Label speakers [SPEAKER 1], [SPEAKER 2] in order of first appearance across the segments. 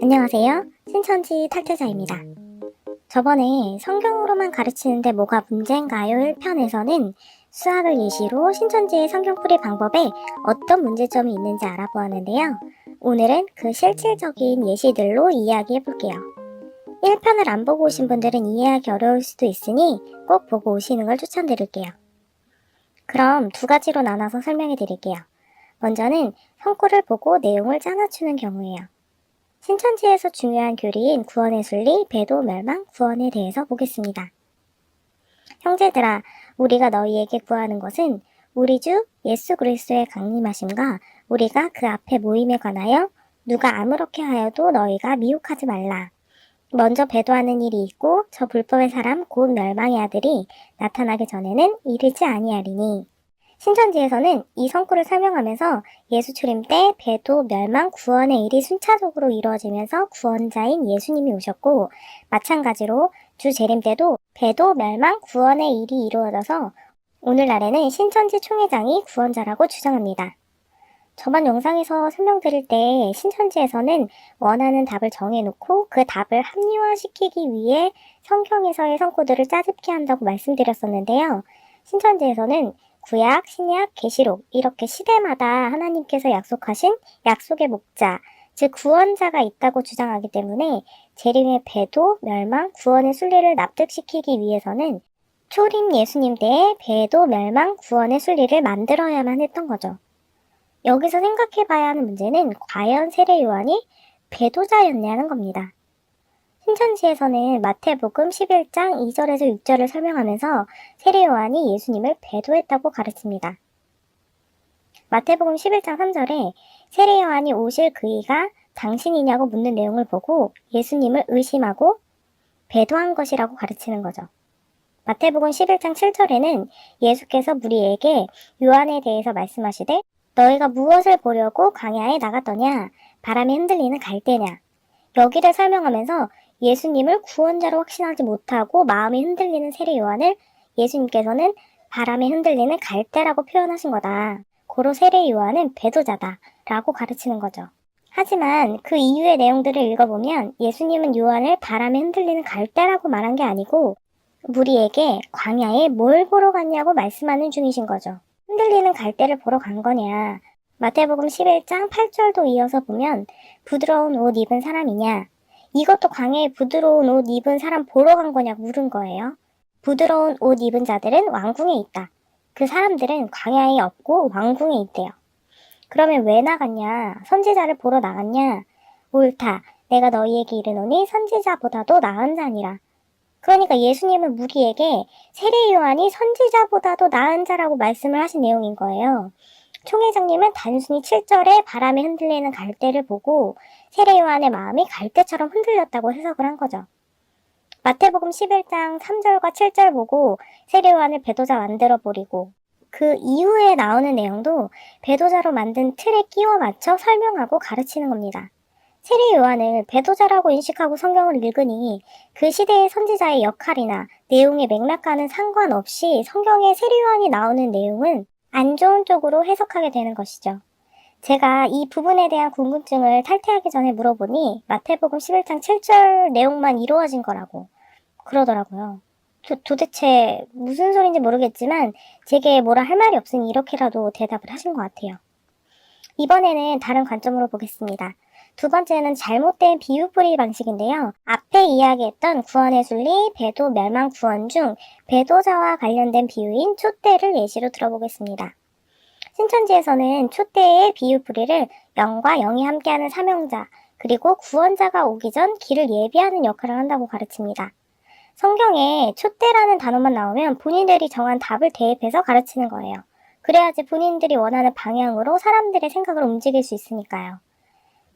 [SPEAKER 1] 안녕하세요. 신천지 탈퇴자입니다. 저번에 성경으로만 가르치는데 뭐가 문제인가요? 1편에서는 수학을 예시로 신천지의 성경 풀이 방법에 어떤 문제점이 있는지 알아보았는데요. 오늘은 그 실질적인 예시들로 이야기해 볼게요. 1편을 안 보고 오신 분들은 이해하기 어려울 수도 있으니 꼭 보고 오시는 걸 추천드릴게요. 그럼 두 가지로 나눠서 설명해 드릴게요. 먼저는 성구를 보고 내용을 짜맞추는 경우예요. 신천지에서 중요한 교리인 구원의 순리, 배도, 멸망, 구원에 대해서 보겠습니다. 형제들아, 우리가 너희에게 구하는 것은 우리 주 예수 그리스도의 강림하심과 우리가 그 앞에 모임에 관하여 누가 아무렇게 하여도 너희가 미혹하지 말라. 먼저 배도하는 일이 있고 저 불법의 사람 곧 멸망의 아들이 나타나기 전에는 이르지 아니하리니. 신천지에서는 이 성구를 설명하면서 예수 출임 때 배도, 멸망, 구원의 일이 순차적으로 이루어지면서 구원자인 예수님이 오셨고, 마찬가지로 주 재림 때도 배도, 멸망, 구원의 일이 이루어져서 오늘날에는 신천지 총회장이 구원자라고 주장합니다. 저번 영상에서 설명드릴 때 신천지에서는 원하는 답을 정해놓고 그 답을 합리화시키기 위해 성경에서의 성구들을 짜집기 한다고 말씀드렸었는데요. 신천지에서는 구약, 신약, 계시록 이렇게 시대마다 하나님께서 약속하신 약속의 목자, 즉 구원자가 있다고 주장하기 때문에 재림의 배도, 멸망, 구원의 순리를 납득시키기 위해서는 초림 예수님 때의 배도, 멸망, 구원의 순리를 만들어야만 했던 거죠. 여기서 생각해봐야 하는 문제는 과연 세례 요한이 배도자였냐는 겁니다. 신천지에서는 마태복음 11장 2절에서 6절을 설명하면서 세례 요한이 예수님을 배도했다고 가르칩니다. 마태복음 11장 3절에 세례 요한이 오실 그이가 당신이냐고 묻는 내용을 보고 예수님을 의심하고 배도한 것이라고 가르치는 거죠. 마태복음 11장 7절에는 예수께서 무리에게 요한에 대해서 말씀하시되 너희가 무엇을 보려고 광야에 나갔더냐? 바람에 흔들리는 갈대냐? 여기를 설명하면서 예수님을 구원자로 확신하지 못하고 마음이 흔들리는 세례 요한을 예수님께서는 바람에 흔들리는 갈대라고 표현하신 거다. 고로 세례 요한은 배도자다 라고 가르치는 거죠. 하지만 그 이후의 내용들을 읽어보면 예수님은 요한을 바람에 흔들리는 갈대라고 말한 게 아니고 무리에게 광야에 뭘 보러 갔냐고 말씀하는 중이신 거죠. 흔들리는 갈대를 보러 간 거냐. 마태복음 11장 8절도 이어서 보면 부드러운 옷 입은 사람이냐. 이것도 광야에 부드러운 옷 입은 사람 보러 간 거냐고 물은 거예요. 부드러운 옷 입은 자들은 왕궁에 있다. 그 사람들은 광야에 없고 왕궁에 있대요. 그러면 왜 나갔냐? 선지자를 보러 나갔냐? 옳다. 내가 너희에게 이르노니 선지자보다도 나은 자니라. 그러니까 예수님은 무리에게 세례 요한이 선지자보다도 나은 자라고 말씀을 하신 내용인 거예요. 총회장님은 단순히 7절에 바람에 흔들리는 갈대를 보고 세례 요한의 마음이 갈대처럼 흔들렸다고 해석을 한 거죠. 마태복음 11장 3절과 7절 보고 세례 요한을 배도자 만들어 버리고 그 이후에 나오는 내용도 배도자로 만든 틀에 끼워 맞춰 설명하고 가르치는 겁니다. 세례 요한을 배도자라고 인식하고 성경을 읽으니 그 시대의 선지자의 역할이나 내용의 맥락과는 상관없이 성경에 세례 요한이 나오는 내용은 안 좋은 쪽으로 해석하게 되는 것이죠. 제가 이 부분에 대한 궁금증을 탈퇴하기 전에 물어보니 마태복음 11장 7절 내용만 이루어진 거라고 그러더라고요. 도대체 무슨 소린지 모르겠지만 제게 뭐라 할 말이 없으니 이렇게라도 대답을 하신 것 같아요. 이번에는 다른 관점으로 보겠습니다. 두 번째는 잘못된 비유풀이 방식인데요. 앞에 이야기했던 구원의 순리, 배도, 멸망, 구원 중 배도자와 관련된 비유인 촛대를 예시로 들어보겠습니다. 신천지에서는 촛대의 비유풀이를 영과 영이 함께하는 사명자, 그리고 구원자가 오기 전 길을 예비하는 역할을 한다고 가르칩니다. 성경에 촛대라는 단어만 나오면 본인들이 정한 답을 대입해서 가르치는 거예요. 그래야지 본인들이 원하는 방향으로 사람들의 생각을 움직일 수 있으니까요.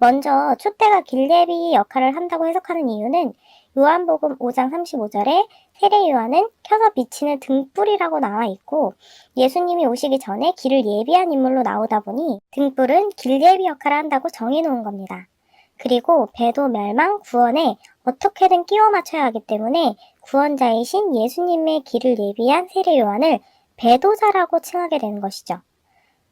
[SPEAKER 1] 먼저 촛대가 길예비 역할을 한다고 해석하는 이유는 요한복음 5장 35절에 세례 요한은 켜서 비치는 등불이라고 나와 있고 예수님이 오시기 전에 길을 예비한 인물로 나오다 보니 등불은 길예비 역할을 한다고 정해놓은 겁니다. 그리고 배도, 멸망, 구원에 어떻게든 끼워 맞춰야 하기 때문에 구원자이신 예수님의 길을 예비한 세례 요한을 배도자라고 칭하게 되는 것이죠.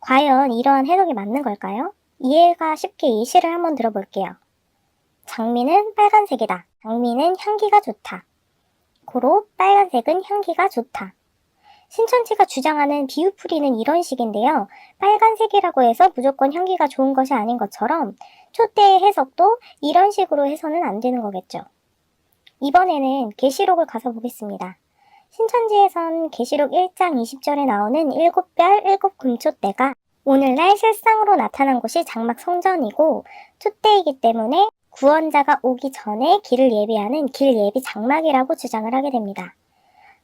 [SPEAKER 1] 과연 이러한 해석이 맞는 걸까요? 이해가 쉽게 예시를 한번 들어볼게요. 장미는 빨간색이다. 장미는 향기가 좋다. 고로 빨간색은 향기가 좋다. 신천지가 주장하는 비유풀이는 이런 식인데요. 빨간색이라고 해서 무조건 향기가 좋은 것이 아닌 것처럼 촛대의 해석도 이런 식으로 해서는 안 되는 거겠죠. 이번에는 계시록을 가서 보겠습니다. 신천지에선 계시록 1장 20절에 나오는 7별 7금촛대가 오늘날 실상으로 나타난 곳이 장막 성전이고 촛대이기 때문에 구원자가 오기 전에 길을 예비하는 길 예비 장막이라고 주장을 하게 됩니다.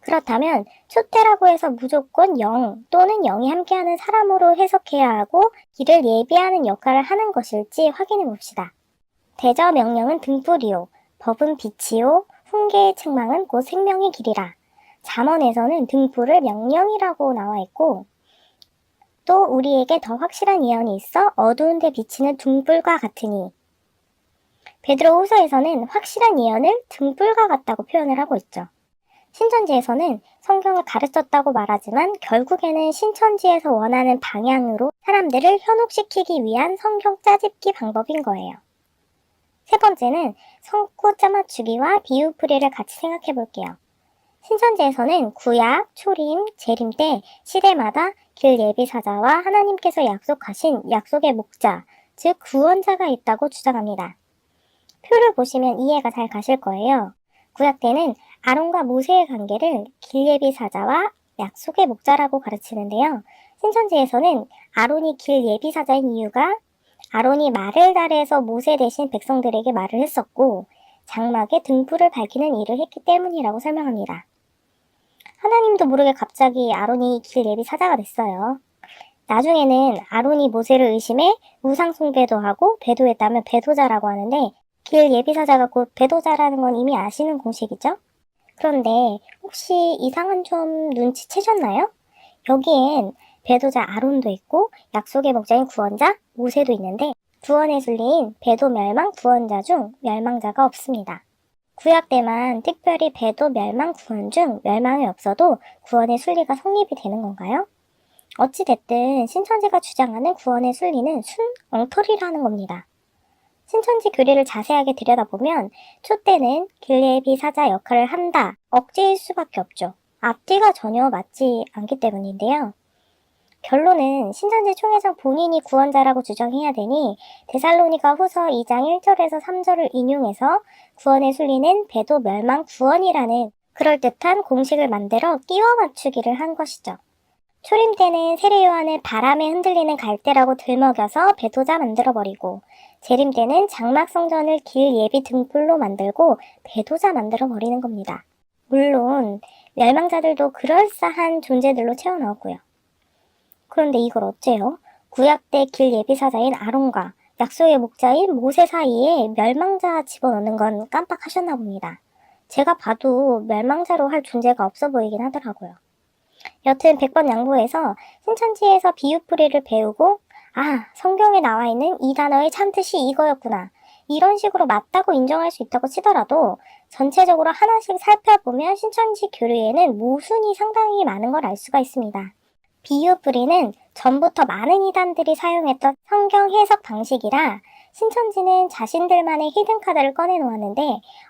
[SPEAKER 1] 그렇다면 촛대라고 해서 무조건 영 또는 영이 함께하는 사람으로 해석해야 하고 길을 예비하는 역할을 하는 것일지 확인해 봅시다. 대저 명령은 등불이요 법은 빛이요 훈계의 책망은 곧 생명의 길이라. 잠언에서는 등불을 명령이라고 나와 있고 또 우리에게 더 확실한 예언이 있어 어두운 데 비치는 등불과 같으니 베드로후서에서는 확실한 예언을 등불과 같다고 표현을 하고 있죠. 신천지에서는 성경을 가르쳤다고 말하지만 결국에는 신천지에서 원하는 방향으로 사람들을 현혹시키기 위한 성경 짜집기 방법인 거예요. 세 번째는 성구 짜맞추기와 비유풀이를 같이 생각해 볼게요. 신천지에서는 구약, 초림, 재림 때 시대마다 길 예비사자와 하나님께서 약속하신 약속의 목자, 즉 구원자가 있다고 주장합니다. 표를 보시면 이해가 잘 가실 거예요. 구약 때는 아론과 모세의 관계를 길 예비사자와 약속의 목자라고 가르치는데요. 신천지에서는 아론이 길 예비사자인 이유가 아론이 말을 달해서 모세 대신 백성들에게 말을 했었고 장막에 등불을 밝히는 일을 했기 때문이라고 설명합니다. 하나님도 모르게 갑자기 아론이 길 예비사자가 됐어요. 나중에는 아론이 모세를 의심해 우상 숭배도 하고 배도했다며 배도자라고 하는데 길 예비사자가 곧 배도자라는 건 이미 아시는 공식이죠? 그런데 혹시 이상한 점 눈치채셨나요? 여기엔 배도자 아론도 있고 약속의 목자인 구원자 모세도 있는데 구원의 순리인 배도 멸망 구원자 중 멸망자가 없습니다. 구약 때만 특별히 배도 멸망 구원 중 멸망이 없어도 구원의 순리가 성립이 되는 건가요? 어찌됐든 신천지가 주장하는 구원의 순리는 엉터리라는 겁니다. 신천지 교리를 자세하게 들여다보면 촛대는 길 예비 사자 역할을 한다, 억지일 수밖에 없죠. 앞뒤가 전혀 맞지 않기 때문인데요. 결론은 신천지 총회장 본인이 구원자라고 주장해야 되니 데살로니가 후서 2장 1절에서 3절을 인용해서 구원의 순리는 배도 멸망 구원이라는 그럴듯한 공식을 만들어 끼워 맞추기를 한 것이죠. 초림 때는 세례 요한을 바람에 흔들리는 갈대라고 들먹여서 배도자 만들어버리고 재림 때는 장막 성전을 길 예비 등불로 만들고 배도자 만들어버리는 겁니다. 물론 멸망자들도 그럴싸한 존재들로 채워 넣었고요. 그런데 이걸 어째요? 구약 때 길 예비사자인 아론과 약속의 목자인 모세 사이에 멸망자 집어넣는 건 깜빡하셨나 봅니다. 제가 봐도 멸망자로 할 존재가 없어 보이긴 하더라고요. 여튼 100번 양보해서 신천지에서 비유풀이를 배우고 성경에 나와 있는 이 단어의 참뜻이 이거였구나. 이런 식으로 맞다고 인정할 수 있다고 치더라도 전체적으로 하나씩 살펴보면 신천지 교리에는 모순이 상당히 많은 걸 알 수가 있습니다. 비유풀이는 전부터 많은 이단들이 사용했던 성경 해석 방식이라 신천지는 자신들만의 히든카드를 꺼내놓았는데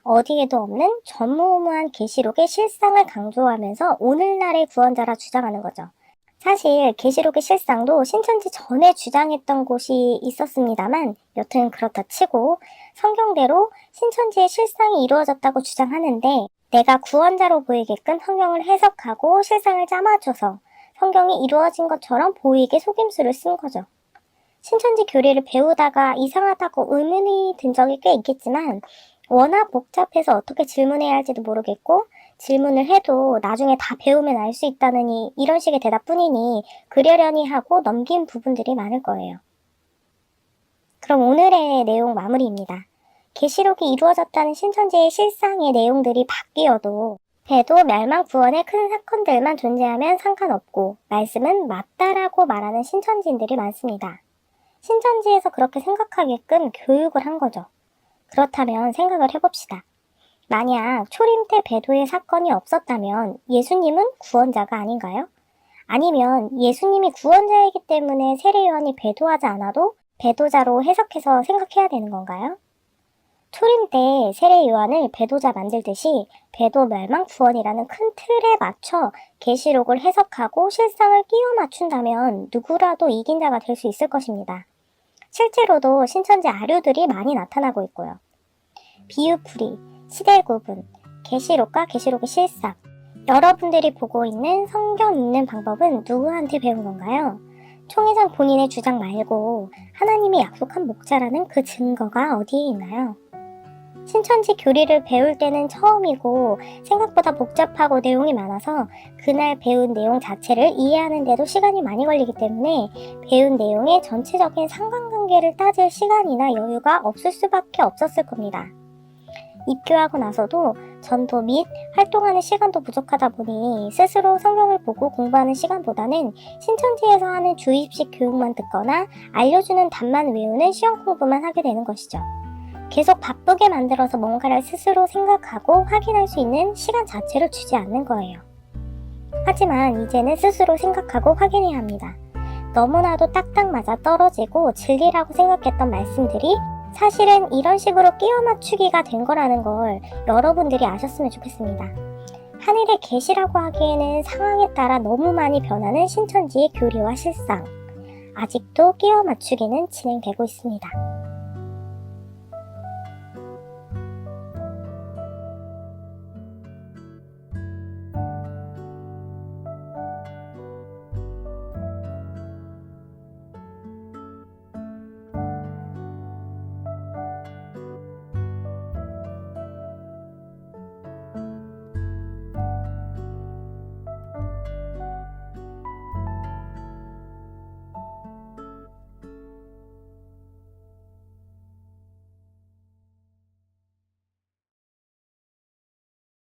[SPEAKER 1] 어디에도 없는 전무후무한 계시록의 실상을 강조하면서 오늘날의 구원자라 주장하는 거죠. 사실 계시록의 실상도 신천지 전에 주장했던 곳이 있었습니다만 여튼 그렇다 치고 성경대로 신천지의 실상이 이루어졌다고 주장하는데 내가 구원자로 보이게끔 성경을 해석하고 실상을 짜맞춰서 성경이 이루어진 것처럼 보이게 속임수를 쓴 거죠. 신천지 교리를 배우다가 이상하다고 의문이 든 적이 꽤 있겠지만 워낙 복잡해서 어떻게 질문해야 할지도 모르겠고 질문을 해도 나중에 다 배우면 알 수 있다느니 이런 식의 대답뿐이니 그러려니 하고 넘긴 부분들이 많을 거예요. 그럼 오늘의 내용 마무리입니다. 계시록이 이루어졌다는 신천지의 실상의 내용들이 바뀌어도 배도 멸망 구원의 큰 사건들만 존재하면 상관없고 말씀은 맞다라고 말하는 신천지인들이 많습니다. 신천지에서 그렇게 생각하게끔 교육을 한 거죠. 그렇다면 생각을 해봅시다. 만약 초림 때 배도의 사건이 없었다면 예수님은 구원자가 아닌가요? 아니면 예수님이 구원자이기 때문에 세례요한이 배도하지 않아도 배도자로 해석해서 생각해야 되는 건가요? 초림 때 세례 요한을 배도자 만들듯이 배도 멸망 구원이라는 큰 틀에 맞춰 계시록을 해석하고 실상을 끼워 맞춘다면 누구라도 이긴 자가 될 수 있을 것입니다. 실제로도 신천지 아류들이 많이 나타나고 있고요. 비유풀이, 시대 구분, 계시록과 계시록의 실상. 여러분들이 보고 있는 성경 읽는 방법은 누구한테 배운 건가요? 총회장 본인의 주장 말고 하나님이 약속한 목자라는 그 증거가 어디에 있나요? 신천지 교리를 배울 때는 처음이고 생각보다 복잡하고 내용이 많아서 그날 배운 내용 자체를 이해하는 데도 시간이 많이 걸리기 때문에 배운 내용의 전체적인 상관관계를 따질 시간이나 여유가 없을 수밖에 없었을 겁니다. 입교하고 나서도 전도 및 활동하는 시간도 부족하다 보니 스스로 성경을 보고 공부하는 시간보다는 신천지에서 하는 주입식 교육만 듣거나 알려주는 답만 외우는 시험 공부만 하게 되는 것이죠. 계속 바쁘게 만들어서 뭔가를 스스로 생각하고 확인할 수 있는 시간 자체를 주지 않는 거예요. 하지만 이제는 스스로 생각하고 확인해야 합니다. 너무나도 딱딱 맞아 떨어지고 진리라고 생각했던 말씀들이 사실은 이런 식으로 끼워 맞추기가 된 거라는 걸 여러분들이 아셨으면 좋겠습니다. 하늘의 계시라고 하기에는 상황에 따라 너무 많이 변하는 신천지의 교리와 실상, 아직도 끼워 맞추기는 진행되고 있습니다.